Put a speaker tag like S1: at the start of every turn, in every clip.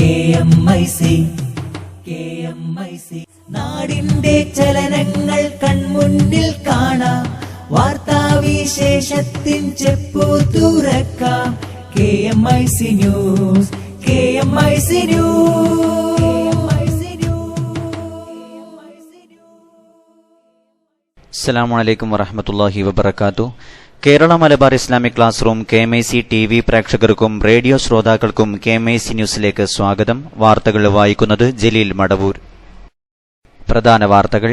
S1: KMIC നാടിന്റെ ചലനങ്ങൾ കൺമുന്നിൽ കാണാം, വാർത്താവിശേഷത്തിൻ ചെപ്പു തുറക്കാം. KMIC news.
S2: അസ്സലാമു അലൈക്കും വറഹ്മത്തുള്ളാഹി വബറകാതുഹു. Kerala Malabar Islamic class room KMIC TV പ്രേക്ഷകർക്കും റേഡിയോ ശ്രോതാക്കൾക്കും KMIC ന്യൂസിലേക്ക് സ്വാഗതം. വാർത്തകൾ വായിക്കുന്നത് ജലീൽ മടവൂർ. പ്രധാന വാർത്തകൾ.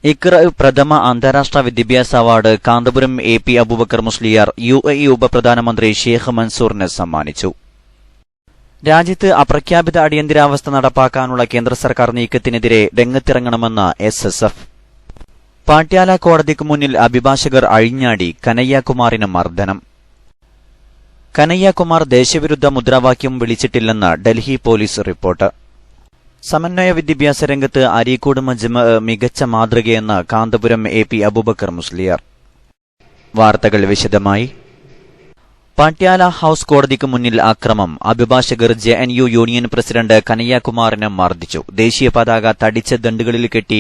S2: ഇഖ്റ പ്രഥമ അന്താരാഷ്ട്ര വിദ്യാഭ്യാസ award Kanthapuram AP Abubakar Musliyar UAE ഉപപ്രധാനമന്ത്രി ഷെയ്ഖ് മൻസൂറിന് സമ്മാനിച്ചു. രാജ്യത്ത് അപ്രഖ്യാപിത അടിയന്തരാവസ്ഥ നടപ്പാക്കാനുള്ള കേന്ദ്ര സർക്കാർ നീക്കത്തിനെതിരെ രംഗത്തിറങ്ങണമെന്ന് SSF. പാട്യാല കോടതിക്ക് മുന്നിൽ അഭിഭാഷകർ അഴിഞ്ഞാടി, കനയ്യകുമാറിന് മർദ്ദനം. കനയ്യകുമാർ ദേശവിരുദ്ധ മുദ്രാവാക്യം വിളിച്ചിട്ടില്ലെന്ന് ഡൽഹി പോലീസ് റിപ്പോർട്ട്. സമന്വയ വിദ്യാഭ്യാസ രംഗത്ത് അരീക്കോട് മജ്മഅ് മികച്ച മാതൃകയെന്ന് കാന്തപുരം AP അബൂബക്കർ മുസ്ലിയാർ. വാർത്തകൾ വിശദമായി. പാട്യാല ഹൌസ് കോടതിക്ക് മുന്നിൽ അക്രമം. അഭിഭാഷകർ JNU യൂണിയൻ പ്രസിഡന്റ് കനയ്യകുമാറിനെ മർദ്ദിച്ചു. ദേശീയ പതാക തടിച്ച ദണ്ടുകളിൽ കെട്ടി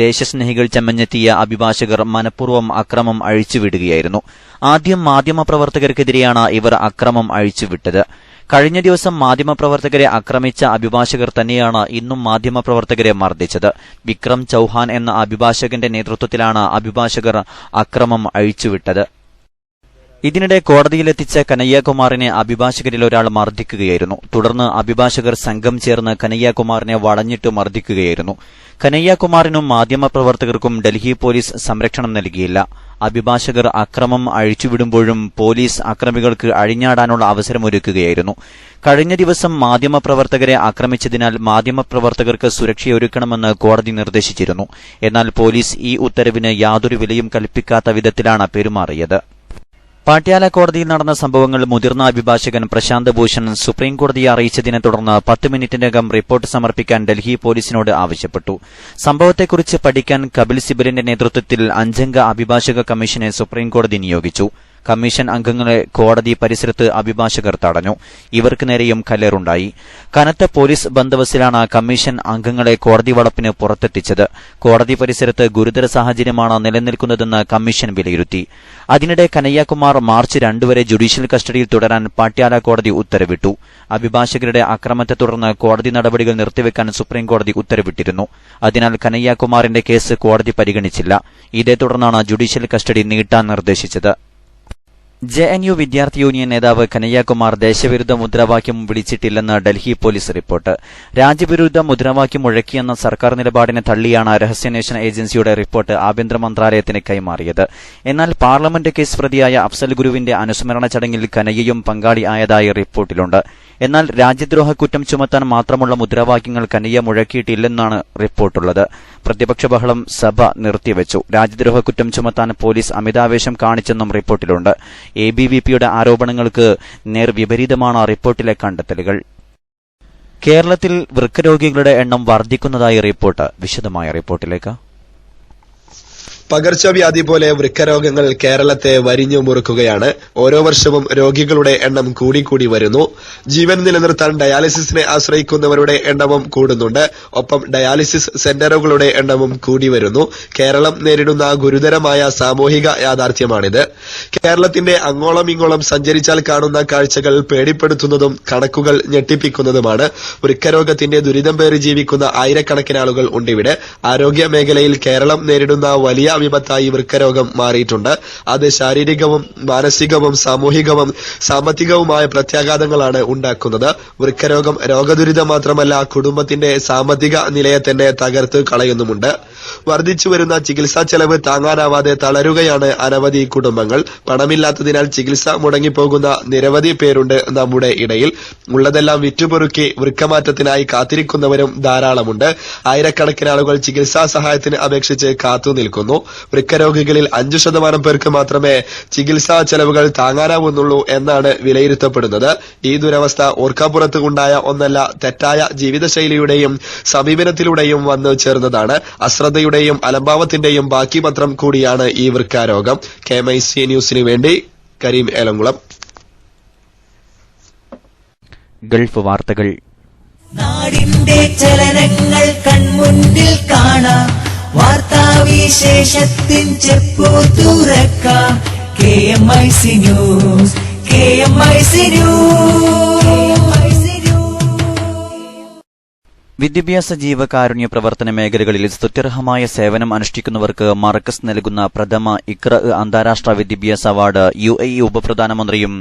S2: ദേശസ്നേഹികൾ ചമഞ്ഞെത്തിയ അഭിഭാഷകർ മനഃപൂർവ്വം അക്രമം അഴിച്ചുവിടുകയായിരുന്നു. ആദ്യം മാധ്യമപ്രവർത്തകർക്കെതിരെയാണ് ഇവർ അക്രമം അഴിച്ചുവിട്ടത്. കഴിഞ്ഞ ദിവസം മാധ്യമപ്രവർത്തകരെ ആക്രമിച്ച അഭിഭാഷകർ തന്നെയാണ് ഇന്നും മാധ്യമപ്രവർത്തകരെ മർദ്ദിച്ചത്. വിക്രം ചൌഹാൻ എന്ന അഭിഭാഷകന്റെ നേതൃത്വത്തിലാണ് അഭിഭാഷകർ അക്രമം അഴിച്ചുവിട്ടത്. ഇതിനിടെ കോടതിയിലെത്തിച്ച കനയ്യകുമാറിനെ അഭിഭാഷകരിൽ ഒരാൾ മർദ്ദിക്കുകയായിരുന്നു. തുടർന്ന് അഭിഭാഷകർ സംഘം ചേർന്ന് കനയ്യകുമാറിനെ വളഞ്ഞിട്ട് മർദ്ദിക്കുകയായിരുന്നു. കനയ്യകുമാറിനും മാധ്യമപ്രവർത്തകർക്കും ഡൽഹി പോലീസ് സംരക്ഷണം നൽകിയില്ല. അഭിഭാഷകർ അക്രമം അഴിച്ചുവിടുമ്പോഴും പോലീസ് അക്രമികൾക്ക് അഴിഞ്ഞാടാനുള്ള അവസരമൊരുക്കുകയായിരുന്നു. കഴിഞ്ഞ ദിവസം മാധ്യമപ്രവർത്തകരെ ആക്രമിച്ചതിനാൽ മാധ്യമപ്രവർത്തകർക്ക് സുരക്ഷയൊരുക്കണമെന്ന് കോടതി നിർദ്ദേശിച്ചിരുന്നു. എന്നാൽ പോലീസ് ഈ ഉത്തരവിന് യാതൊരു വിലയും കൽപ്പിക്കാത്ത വിധത്തിലാണ് പെരുമാറിയത്. പാട്യാല കോടതിയിൽ നടന്ന സംഭവങ്ങൾ മുതിർന്ന അഭിഭാഷകൻ പ്രശാന്ത് ഭൂഷൺ സുപ്രീംകോടതിയെ അറിയിച്ചതിനെ തുടർന്ന് 10 മിനിറ്റിനകം റിപ്പോർട്ട് സമർപ്പിക്കാൻ ഡൽഹി പോലീസിനോട് ആവശ്യപ്പെട്ടു. സംഭവത്തെക്കുറിച്ച് പഠിക്കാൻ കപിൽ സിബലിന്റെ നേതൃത്വത്തിൽ 5 അംഗ അഭിഭാഷക കമ്മീഷനെ സുപ്രീംകോടതി നിയോഗിച്ചു. കമ്മീഷൻ അംഗങ്ങളെ കോടതി പരിസരത്ത് അഭിഭാഷകർ തടഞ്ഞു. ഇവർക്ക് നേരെയും കല്ലേറുണ്ടായി. കനത്ത പോലീസ് ബന്ദോബസ്തിലാണ് കമ്മീഷൻ അംഗങ്ങളെ കോടതി വളപ്പിന് പുറത്തെത്തിച്ചത്. കോടതി പരിസരത്ത് ഗുരുതര സാഹചര്യമാണ് നിലനിൽക്കുന്നതെന്ന് കമ്മീഷൻ വിലയിരുത്തി. അതിനിടെ കനയ്യകുമാർ മാർച്ച് 2 വരെ ജുഡീഷ്യൽ കസ്റ്റഡിയിൽ തുടരാൻ പാട്യാല കോടതി ഉത്തരവിട്ടു. അഭിഭാഷകരുടെ അക്രമത്തെ തുടർന്ന് കോടതി നടപടികൾ നിർത്തിവെക്കാൻ സുപ്രീംകോടതി ഉത്തരവിട്ടിരുന്നു. അതിനാൽ കനയ്യകുമാറിന്റെ കേസ് കോടതി പരിഗണിച്ചില്ല. ഇതേ തുടർന്നാണ് ജുഡീഷ്യൽ കസ്റ്റഡി നീട്ടാൻ നിർദ്ദേശിച്ചത്. JNU വിദ്യാർത്ഥി യൂണിയൻ നേതാവ് കനയ്യകുമാർ ദേശവിരുദ്ധ മുദ്രാവാക്യം വിളിച്ചിട്ടില്ലെന്ന് ഡൽഹി പോലീസ് റിപ്പോർട്ട്. രാജ്യവിരുദ്ധ മുദ്രാവാക്യം മുഴക്കിയെന്ന സർക്കാർ നിലപാടിനെ തള്ളിയാണ് രഹസ്യാന്വേഷണ ഏജൻസിയുടെ റിപ്പോർട്ട് ആഭ്യന്തര മന്ത്രാലയത്തിന് കൈമാറിയത്. എന്നാൽ പാർലമെന്റ് കേസ് പ്രതിയായ അഫ്സൽ ഗുരുവിന്റെ അനുസ്മരണ ചടങ്ങിൽ കനയ്യയും പങ്കാളി ആയതായി റിപ്പോർട്ടിലുണ്ട്. എന്നാൽ രാജ്യദ്രോഹ കുറ്റം ചുമത്താൻ മാത്രമുള്ള മുദ്രാവാക്യങ്ങൾ കനയ്യ മുഴക്കിയിട്ടില്ലെന്നാണ് റിപ്പോർട്ടുള്ളത്. പ്രതിപക്ഷ ബഹളം സഭ നിർത്തിവെച്ചു. രാജ്യദ്രോഹ കുറ്റം ചുമത്താൻ പോലീസ് അമിതാവേശം കാണിച്ചെന്നും റിപ്പോർട്ടിലുണ്ട്. ABVPയുടെ ആരോപണങ്ങൾക്ക് നേർവിപരീതമാണ് റിപ്പോർട്ടിലെ കണ്ടെത്തലുകൾ. കേരളത്തിൽ വൃക്കരോഗികളുടെ എണ്ണം വർദ്ധിക്കുന്നതായി റിപ്പോർട്ട്. വിശദമായ റിപ്പോർട്ടിലേക്ക്.
S3: പകർച്ചവ്യാധി പോലെ വൃക്കരോഗങ്ങൾ കേരളത്തെ വരിഞ്ഞു മുറുക്കുകയാണ്. ഓരോ വർഷവും രോഗികളുടെ എണ്ണം കൂടിക്കൂടി വരുന്നു. ജീവൻ നിലനിർത്താൻ ഡയാലിസിസിനെ ആശ്രയിക്കുന്നവരുടെ എണ്ണവും കൂടുന്നുണ്ട്. ഒപ്പം ഡയാലിസിസ് സെന്ററുകളുടെ എണ്ണവും കൂടി വരുന്നു. കേരളം നേരിടുന്ന ഗുരുതരമായ സാമൂഹിക യാഥാർത്ഥ്യമാണിത്. കേരളത്തിന്റെ അങ്ങോളം ഇങ്ങോളം സഞ്ചരിച്ചാൽ കാണുന്ന കാഴ്ചകൾ പേടിപ്പെടുത്തുന്നതും കണക്കുകൾ ഞെട്ടിപ്പിക്കുന്നതുമാണ്. വൃക്കരോഗത്തിന്റെ ദുരിതം പേറി ജീവിക്കുന്ന ആയിരക്കണക്കിന് ആളുകൾ ഉണ്ടിവിടെ. ആരോഗ്യ മേഖലയിൽ കേരളം നേരിടുന്ന വലിയ വിപത്തായി വൃക്കരോഗം മാറിയിട്ടുണ്ട്. അത് ശാരീരികവും മാനസികവും സാമൂഹികവും സാമ്പത്തികവുമായ പ്രത്യാഘാതങ്ങളാണ് ഉണ്ടാക്കുന്നത്. വൃക്കരോഗം രോഗദുരിതം മാത്രമല്ല, കുടുംബത്തിന്റെ സാമ്പത്തിക നിലയെ തന്നെ തകർത്ത് കളയുന്നുമുണ്ട്. വർദ്ധിച്ചുവരുന്ന ചികിത്സാ ചെലവ് താങ്ങാനാവാതെ തളരുകയാണ് അനവധി കുടുംബങ്ങൾ. പണമില്ലാത്തതിനാൽ ചികിത്സ മുടങ്ങിപ്പോകുന്ന നിരവധി പേരുണ്ട് നമ്മുടെ ഇടയിൽ. ഉള്ളതെല്ലാം വിറ്റുപൊറുക്കി വൃക്കമാറ്റത്തിനായി കാത്തിരിക്കുന്നവരും ധാരാളമുണ്ട്. ആയിരക്കണക്കിന് ആളുകൾ ചികിത്സാ സഹായത്തിന് അപേക്ഷിച്ച് കാത്തുനിൽക്കുന്നു. വൃക്കരോഗികളിൽ 5% പേർക്ക് മാത്രമേ ചികിത്സാ ചെലവുകൾ താങ്ങാനാവുന്നുള്ളൂ എന്നാണ് വിലയിരുത്തപ്പെടുന്നത്. ഈ ദുരവസ്ഥ ഓർക്കാപ്പുറത്ത് ഉണ്ടായ ഒന്നല്ല, തെറ്റായ ജീവിതശൈലിയുടെയും സമീപനത്തിലൂടെയും വന്നു ചേർന്നതാണ്. അശ്രദ്ധയുടെയും അലംഭാവത്തിന്റെയും ബാക്കി പത്രം കൂടിയാണ് ഈ വൃക്കാരോഗം. KMIC ന്യൂസിന് വേണ്ടി കരീം ഏലംകുളം.
S2: ഗൾഫ് വാർത്തകൾ.
S1: നാടിന്റെ ചലനങ്ങൾ കൺമുന്നിൽ കാണാം, വാർത്താവിശേഷത്തിൻ ചെപ്പു തുറക്കാം. KMIC news, KMIC news.
S2: വിദ്യാഭ്യാസ ജീവകാരുണ്യ പ്രവർത്തന മേഖലകളിൽ സ്തുത്യർഹമായ സേവനം അനുഷ്ഠിക്കുന്നവർക്ക് മർക്കസ് നൽകുന്ന പ്രഥമ ഇഖ്റ അന്താരാഷ്ട്ര വിദ്യാഭ്യാസ അവാർഡ് UAE ഉപപ്രധാനമന്ത്രിയും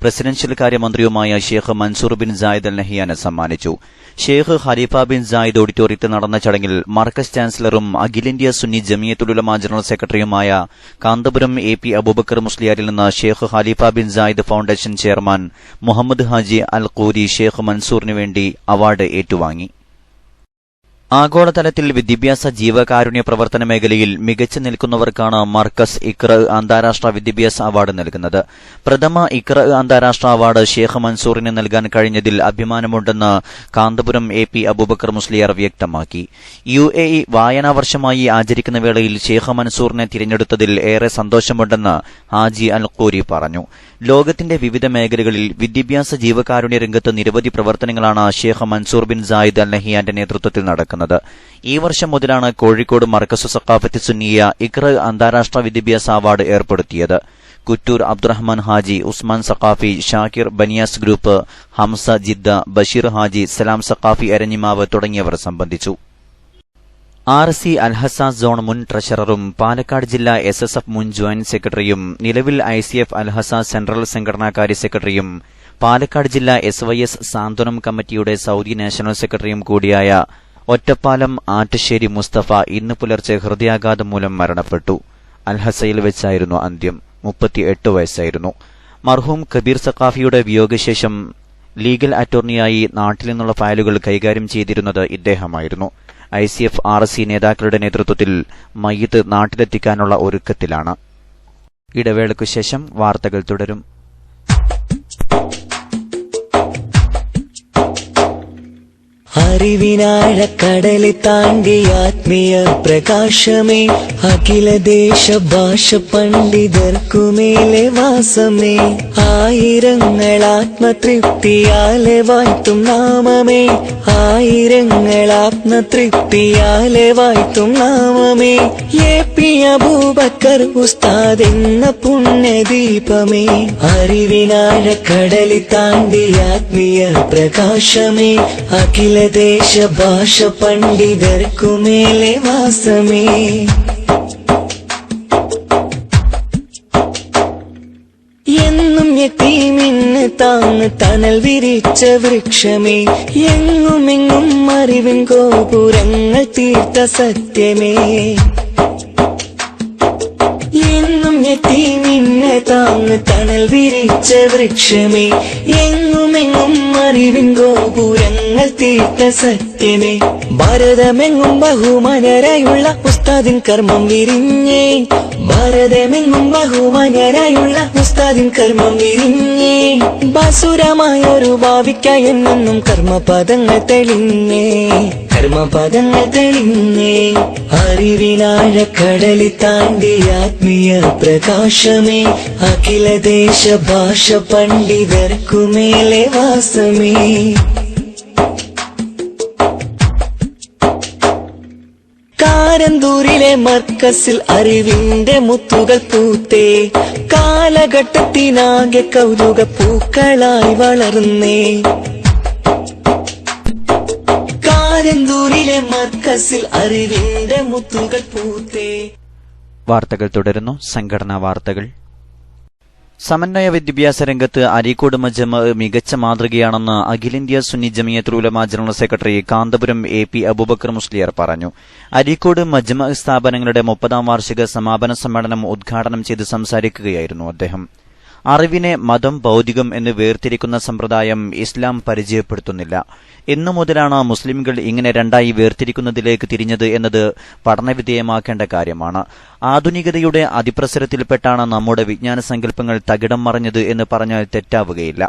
S2: പ്രസിഡൻഷ്യൽ കാര്യമന്ത്രിയുമായ Sheikh Mansoor bin Zayed Al നഹിയാന് സമ്മാനിച്ചു. ഷെയ്ഖ് ഖലീഫ ബിൻ സായിദ് ഓഡിറ്റോറിയത്തിൽ നടന്ന ചടങ്ങിൽ മർക്കസ് ചാൻസലറും അഖിലേന്ത്യാ സുന്നി ജമിയത്തുൽ ഉലമ ജനറൽ സെക്രട്ടറിയുമായ കാന്തപുരം AP അബൂബക്കർ മുസ്ലിയാരിൽ നിന്ന് Sheikh Khalifa bin Zayed foundation chairman Mohammed Haji Al Khoori Sheikh മൻസൂറിന് വേണ്ടി അവാർഡ് ഏറ്റുവാങ്ങി. ആഗോളതലത്തിൽ വിദ്യാഭ്യാസ ജീവകാരുണ്യ പ്രവർത്തന മേഖലയിൽ മികച്ചു നിൽക്കുന്നവർക്കാണ് മർക്കസ് ഇഖ്റ അന്താരാഷ്ട്ര വിദ്യാഭ്യാസ അവാർഡ് നൽകുന്നത്. പ്രഥമ ഇഖ്റ അന്താരാഷ്ട്ര അവാർഡ് ഷെയ്ഖ് മൻസൂറിന് നൽകാൻ കഴിഞ്ഞതിൽ അഭിമാനമുണ്ടെന്ന് കാന്തപുരം AP അബൂബക്കർ മുസ്ലിയാർ വ്യക്തമാക്കി. UAE വായനാ വർഷമായി ആചരിക്കുന്ന വേളയിൽ ഷെയ്ഖ് മൻസൂറിനെ തിരഞ്ഞെടുത്തതിൽ ഏറെ സന്തോഷമുണ്ടെന്ന് ഹാജി അൽ ഖൂരി പറഞ്ഞു. ലോകത്തിന്റെ വിവിധ മേഖലകളിൽ വിദ്യാഭ്യാസ ജീവകാരുണ്യ രംഗത്ത് നിരവധി പ്രവർത്തനങ്ങളാണ് Sheikh Mansoor bin Zayed Al നഹിയാന്റെ നേതൃത്വത്തിൽ നടക്കുന്നത്. ഈ വർഷം മുതലാണ് കോഴിക്കോട് മർക്കസു സഖാഫത്തി സുന്നിയ ഇഖ്റ അന്താരാഷ്ട്ര വിദ്യാഭ്യാസ അവാർഡ് ഏർപ്പെടുത്തിയത്. Kuttoor Abdurahman Haji, Usman Saqafi, Shakir Baniyas group, Hamza Jeddah, Basheer Haji, Salam Saqafi Eranjimavu തുടങ്ങിയവർ സംബന്ധിച്ചു. RC അൽഹസ സോൺ മുൻ ട്രഷററും പാലക്കാട് ജില്ലാ SSF മുൻ ജോയിന്റ് സെക്രട്ടറിയും നിലവിൽ ICF അൽഹസ സെൻട്രൽ സംഘടനാകാര്യ സെക്രട്ടറിയും പാലക്കാട് ജില്ലാ SYS സാന്ത്വനം കമ്മിറ്റിയുടെ സൌദി നാഷണൽ സെക്രട്ടറിയും കൂടിയായ ഒറ്റപ്പാലം ആറ്റശ്ശേരി മുസ്തഫ ഇന്ന് പുലർച്ചെ ഹൃദയാഘാതം മൂലം മരണപ്പെട്ടു. അൽഹസയിൽ വെച്ചായിരുന്നു അന്ത്യം. 38 വയസ്സായിരുന്നു. മർഹൂം കബീർ സഖാഫിയുടെ വിയോഗശേഷം ലീഗൽ അറ്റോർണിയായി നാട്ടിൽ നിന്നുള്ള ഫയലുകൾ കൈകാര്യം ചെയ്തിരുന്നത് ഇദ്ദേഹമായിരുന്നു. ICF RC നേതാക്കളുടെ നേതൃത്വത്തിൽ മയ്യിത്ത് നാട്ടിലെത്തിക്കാനുള്ള ഒരുക്കത്തിലാണ്. ഇടവേളയ്ക്കുശേഷം വാർത്തകൾ തുടരും.
S4: അറിവിനാഴക്കടല് താണ്ടി ആത്മീയ പ്രകാശമേ, അഖില ദേശ ഭാഷ പണ്ഡിതർക്കുമേലെ വാസമേ, ആയിരങ്ങൾ ആത്മതൃപ്തിയാലെ വാഴ്ത്തും നാമമേ, ആയിരങ്ങൾ ആത്മതൃപ്തിയാലെ വാഴ്ത്തും നാമമേ, AP അബൂബക്കർ ഉസ്താദ് എന്ന പുണ്യദീപമേ, അറിവിനാഴക്കടല് താണ്ടി ആത്മീയ പ്രകാശമേ, അഖില ദേശ ഭാഷ പണ്ഡിതർക്കുമേലെ വാസമേ. എന്നും യതീമിന് താങ്ങ് തണൽ വിരിച്ച വൃക്ഷമേ, എങ്ങുമെങ്ങും അറിവിൻ ഗോപുരങ്ങൾ തീർത്ത സത്യമേ, എന്നും യതീമിന് താങ്ങ് തണൽ വിരിച്ച വൃക്ഷമേ, എങ്ങുമെങ്ങും അറിവിൻ ഗോപുരങ്ങൾ തീർത്ത സത്യമേ, ഭാരതമെങ്ങും ബഹുമാനരായുള്ള ഉസ്താദിൻ കർമ്മം വിരിഞ്ഞേ, ഭാരതമെങ്ങും ബഹുമാനരായുള്ള ഉസ്താദിൻ കർമ്മം വിരിഞ്ഞേ, ബാസുരമായൊരു ഭാവിക്കായി എന്നും കർമ്മപദങ്ങൾ തെളിഞ്ഞേ, കർമ്മപദങ്ങൾ തെളിഞ്ഞേ, അറിവിനാഴക്കടല് താണ്ടി ആത്മീയ പ്രകാശമേ, അഖില ദേശ ഭാഷ പണ്ഡിതർക്കുമേലെ വാസമേ. കാരന്തൂരിലെ മർക്കസിൽ അറിവിന്റെ മുത്തുകൾ പൂത്തേ, കാലഘട്ടത്തിനാകെ കൗതുക പൂക്കളായി വളർന്നേ, കാരന്തൂരിലെ മർക്കസിൽ അറിവിന്റെ മുത്തുകൾ പൂത്തേ.
S2: വാർത്തകൾ തുടരുന്നു. സംഘടനാ വാർത്തകൾ. സമന്വയ വിദ്യാഭ്യാസ രംഗത്ത് അരീക്കോട് മജ്മ മികച്ച മാതൃകയാണെന്ന് അഖിലേന്ത്യാ Sunni Jamiyyathul Ulama general secretary Kanthapuram AP Abubakar Musliyar പറഞ്ഞു. അരീക്കോട് മജ്മ സ്ഥാപനങ്ങളുടെ 30ാം വാർഷിക സമാപന സമ്മേളനം ഉദ്ഘാടനം ചെയ്ത് സംസാരിക്കുകയായിരുന്നു അദ്ദേഹം. അറിവിനെ മതം, ഭൌതികം എന്ന് വേർതിരിക്കുന്ന സമ്പ്രദായം ഇസ്ലാം പരിചയപ്പെടുത്തുന്നില്ല. എന്നു മുതലാണ് മുസ്ലിംകൾ ഇങ്ങനെ രണ്ടായി വേർതിരിക്കുന്നതിലേക്ക് തിരിഞ്ഞത് എന്നത് പഠനവിധേയമാക്കേണ്ട കാര്യമാണ്. ആധുനികതയുടെ അതിപ്രസരത്തിൽപ്പെട്ടാണ് നമ്മുടെ വിജ്ഞാന സങ്കല്പങ്ങൾ തകിടം മറിഞ്ഞത് എന്ന് പറഞ്ഞാൽ തെറ്റാവുകയില്ല.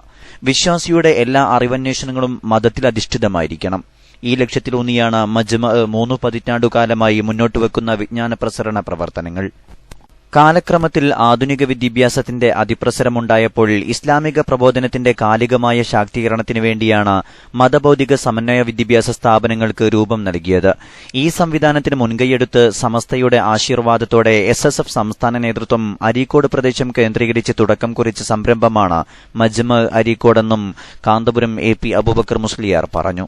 S2: വിശ്വാസിയുടെ എല്ലാ അറിവന്വേഷണങ്ങളും മതത്തിലധിഷ്ഠിതമായിരിക്കണം. ഈ ലക്ഷ്യത്തിലൂന്നിയാണ് മജ്മ 3 പതിറ്റാണ്ടുകാലമായി മുന്നോട്ടുവെക്കുന്ന വിജ്ഞാന പ്രസരണ പ്രവർത്തനങ്ങൾ. കാലക്രമത്തിൽ ആധുനിക വിദ്യാഭ്യാസത്തിന്റെ അതിപ്രസരമുണ്ടായപ്പോൾ ഇസ്ലാമിക പ്രബോധനത്തിന്റെ കാലികമായ ശാക്തീകരണത്തിനു വേണ്ടിയാണ് മതബൌദ്ധിക സമന്വയ വിദ്യാഭ്യാസ സ്ഥാപനങ്ങൾക്ക് രൂപം നൽകിയത്. ഈ സംവിധാനത്തിന് മുൻകൈയെടുത്ത് സമസ്തയുടെ ആശീർവാദത്തോടെ SSF സംസ്ഥാന നേതൃത്വം അരീക്കോട് പ്രദേശം കേന്ദ്രീകരിച്ച് തുടക്കം കുറിച്ച സംരംഭമാണ് മജ്മ അരീക്കോടെന്നും കാന്തപുരം AP അബൂബക്കർ മുസ്ലിയാർ പറഞ്ഞു.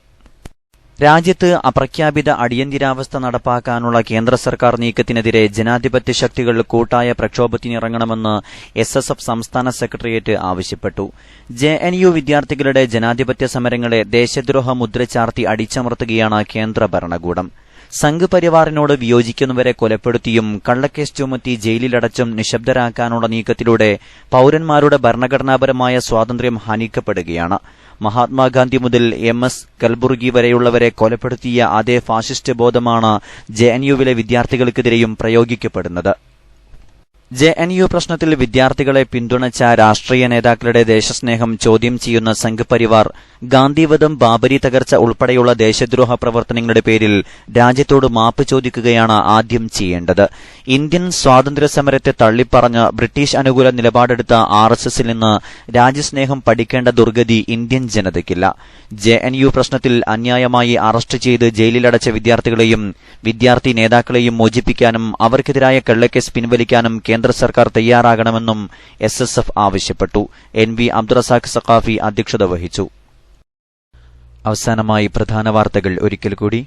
S2: രാജ്യത്ത് അപ്രഖ്യാപിത അടിയന്തരാവസ്ഥ നടപ്പാക്കാനുള്ള കേന്ദ്ര സർക്കാർ നീക്കത്തിനെതിരെ ജനാധിപത്യ ശക്തികൾ കൂട്ടായ പ്രക്ഷോഭത്തിനിറങ്ങണമെന്ന് SSF സംസ്ഥാന സെക്രട്ടേറിയറ്റ് ആവശ്യപ്പെട്ടു. JNU വിദ്യാർത്ഥികളുടെ ജനാധിപത്യ സമരങ്ങളെ ദേശദ്രോഹ മുദ്ര ചാർത്തി അടിച്ചമർത്തുകയാണ് കേന്ദ്ര ഭരണകൂടം. സംഘ് പരിവാറിനോട് വിയോജിക്കുന്നവരെ കൊലപ്പെടുത്തിയും കള്ളക്കേസ് ചുമത്തി ജയിലിലടച്ചും നിശബ്ദരാക്കാനുള്ള നീക്കത്തിലൂടെ പൌരന്മാരുടെ ഭരണഘടനാപരമായ സ്വാതന്ത്ര്യം ഹനിക്കപ്പെടുകയാണ്. മഹാത്മാഗാന്ധി മുതൽ MS കൽബുർഗി വരെയുള്ളവരെ കൊലപ്പെടുത്തിയ അതേ ഫാഷിസ്റ്റ് ബോധമാണ് JNUവിലെ വിദ്യാർത്ഥികൾക്കെതിരെയും പ്രയോഗിക്കപ്പെടുന്നത്. JNU പ്രശ്നത്തിൽ വിദ്യാർത്ഥികളെ പിന്തുണച്ച രാഷ്ട്രീയ നേതാക്കളുടെ ദേശസ്നേഹം ചോദ്യം ചെയ്യുന്ന സംഘ് പരിവാർ ഗാന്ധിവധം, ബാബരി തകർച്ച ഉൾപ്പെടെയുള്ള ദേശദ്രോഹ പ്രവർത്തനങ്ങളുടെ പേരിൽ രാജ്യത്തോട് മാപ്പ് ചോദിക്കുകയാണ് ആദ്യം ചെയ്യേണ്ടത്. ഇന്ത്യൻ സ്വാതന്ത്ര്യ സമരത്തെ തള്ളിപ്പറഞ്ഞ് ബ്രിട്ടീഷ് അനുകൂല നിലപാടെടുത്ത RSSൽ നിന്ന് രാജ്യസ്നേഹം പഠിക്കേണ്ട ദുർഗതി ഇന്ത്യൻ ജനതയ്ക്കില്ല. JNU പ്രശ്നത്തിൽ അന്യായമായി അറസ്റ്റ് ചെയ്ത് ജയിലിലടച്ച വിദ്യാർത്ഥികളെയും വിദ്യാർത്ഥി നേതാക്കളെയും മോചിപ്പിക്കാനും അവർക്കെതിരായ കള്ളക്കേസ് പിൻവലിക്കാനും കേന്ദ്ര സർക്കാർ തയ്യാറാകണമെന്നും SSF ആവശ്യപ്പെട്ടു. NV അബ്ദുറസാഖ് സഖാഫി അധ്യക്ഷത വഹിച്ചു. അവസാനമായി പ്രധാന വാർത്തകൾ ഒരിക്കൽ കൂടി.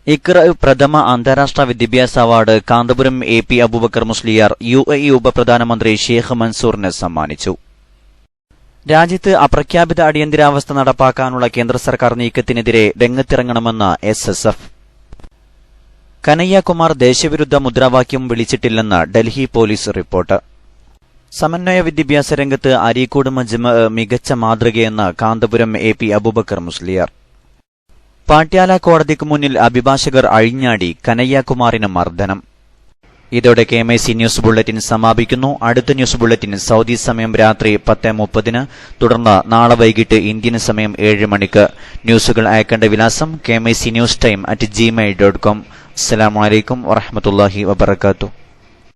S2: ഇഖ്റ പ്രഥമ അന്താരാഷ്ട്ര വിദ്യാഭ്യാസ award Kanthapuram AP Abubakar Musliyar UAE ഉപപ്രധാനമന്ത്രി ഷെയ്ഖ് മൻസൂറിന് സമ്മാനിച്ചു. രാജ്യത്ത് അപ്രഖ്യാപിത അടിയന്തരാവസ്ഥ നടപ്പാക്കാനുള്ള കേന്ദ്ര സർക്കാർ നീക്കത്തിനെതിരെ രംഗത്തിറങ്ങണമെന്ന് SSF. കനയ്യകുമാർ ദേശവിരുദ്ധ മുദ്രാവാക്യം വിളിച്ചിട്ടില്ലെന്ന് ഡൽഹി പോലീസ് റിപ്പോർട്ട്. സമന്വയ വിദ്യാഭ്യാസ രംഗത്ത് അരീക്കോട് മജ്മ മികച്ച മാതൃകയെന്ന് കാന്തപുരം AP അബൂബക്കർ മുസ്ലിയാർ. പാട്യാല കോടതിക്ക് മുന്നിൽ അഭിഭാഷകർ അഴിഞ്ഞാടി, കനയ്യകുമാറിന് മർദ്ദനം. ഇതോടെ KMIC ന്യൂസ് ബുള്ളറ്റിൻ സമാപിക്കുന്നു. അടുത്ത ന്യൂസ് ബുള്ളറ്റിൻ സൗദി സമയം രാത്രി 10:30, തുടർന്ന് നാളെ വൈകിട്ട് ഇന്ത്യൻ സമയം 7 മണിക്ക്. ന്യൂസുകൾ അയക്കേണ്ട വിലാസം KMIC News Time @gmail.com. അസ്സലാമു അലൈക്കും വറഹ്മത്തുള്ളാഹി വബറകാതുഹു.